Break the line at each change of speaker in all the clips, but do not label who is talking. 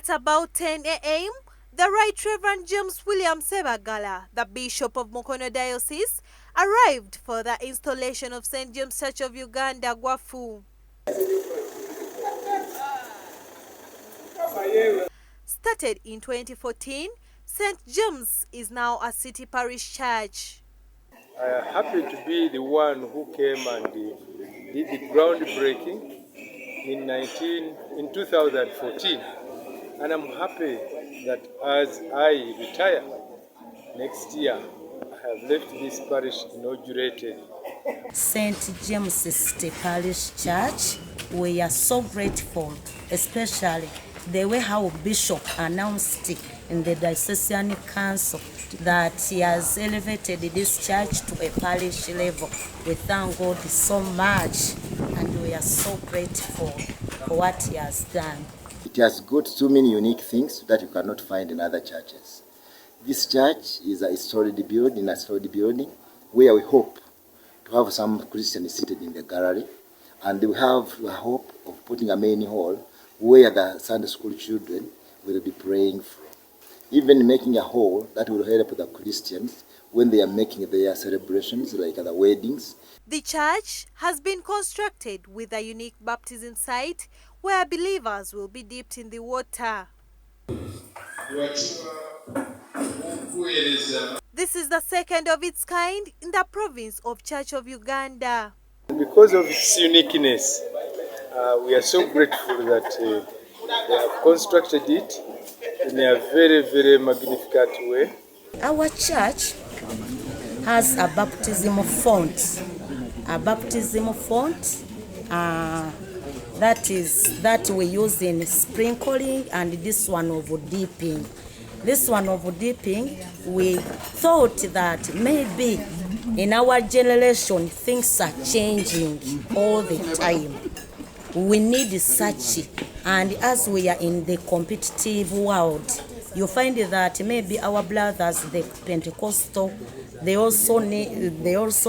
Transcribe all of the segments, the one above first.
At about 10 a.m., the Right Reverend James William Ssebagala, the Bishop of Mukono Diocese, arrived for the installation of St. James Church of Uganda, Gwafu. Started in 2014, St. James is now a City Parish Church.
I am happy to be the one who came and did the groundbreaking in 2014, and I'm happy that as I retire next year, I have left this parish inaugurated.
St. James City Parish Church, we are so grateful, especially the way how Bishop announced in the Diocesan Council that he has elevated this church to a parish level. We thank God so much, and we are so grateful for what he has done.
It has got so many unique things that you cannot find in other churches. This church is a storied building where we hope to have some Christians seated in the gallery, and we have a hope of putting a main hall where the Sunday school children will be praying from. Even making a hall that will help the Christians when they are making their celebrations, like the weddings.
The church has been constructed with a unique baptism site where believers will be dipped in the water. This is the second of its kind in the province of Church of Uganda.
Because of its uniqueness, we are so grateful that they have constructed it in a very, very magnificent way.
Our church has a baptismal font. That we use in sprinkling, and this one of dipping. This one of dipping, we thought that maybe in our generation things are changing all the time. We need such, and as we are in the competitive world, you find that maybe our brothers, the Pentecostal, they also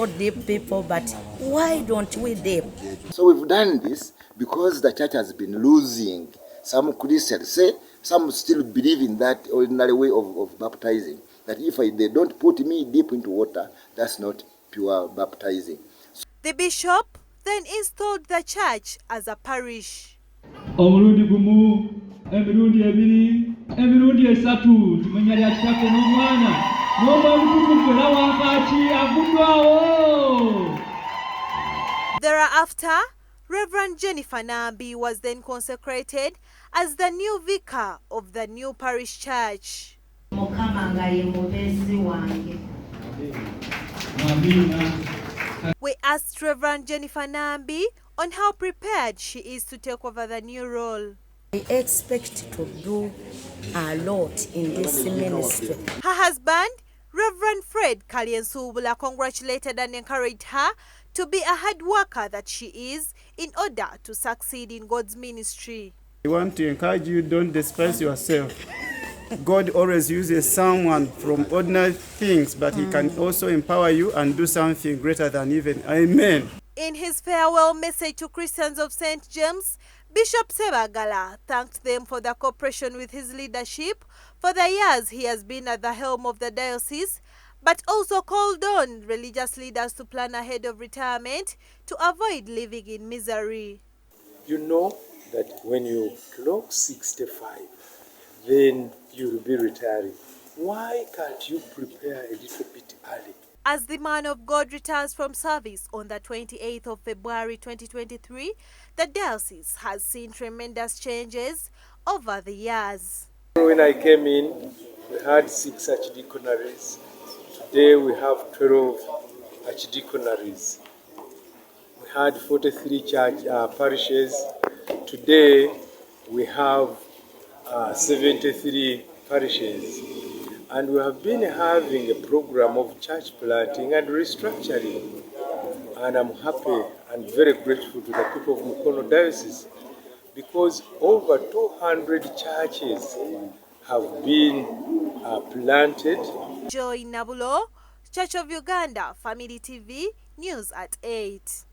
dip people, but why don't we dip?
So we've done this because the church has been losing some Christians. Say some still believe in that ordinary way of baptizing, that if they don't put me deep into water, that's not pure baptizing.
The bishop then installed the church as a parish.
Omulundi gumu, emirundi ebiri, emirundi esatu, tumenya lya kitako n'omwana, n'omutukuvu era wankaaki avuddwawo.
Thereafter, Reverend Jennifer Nambi was then consecrated as the new vicar of the new parish church. We asked Reverend Jennifer Nambi on how prepared she is to take over the new role.
I expect to do a lot in this ministry.
Her husband, Reverend Fred Kalensubula, congratulated and encouraged her to be a hard worker that she is in order to succeed in God's ministry.
I want to encourage you, don't despise yourself. God always uses someone from ordinary things, but he can also empower you and do something greater than even. Amen.
In his farewell message to Christians of St. James, Bishop Ssebagala thanked them for their cooperation with his leadership for the years he has been at the helm of the diocese, but also called on religious leaders to plan ahead of retirement to avoid living in misery.
You know that when you clock 65, then you will be retiring. Why can't you prepare a little bit early?
As the man of God returns from service on the 28th of February 2023, the diocese has seen tremendous changes over the years.
When I came in, we had 6 archdeaconaries. Today we have 12 archdeaconaries. We had 43 parishes. Today we have 73 parishes. And we have been having a program of church planting and restructuring. And I'm happy and very grateful to the people of Mukono Diocese because over 200 churches have been planted.
Joy Nabulo, Church of Uganda, Family TV, News at 8.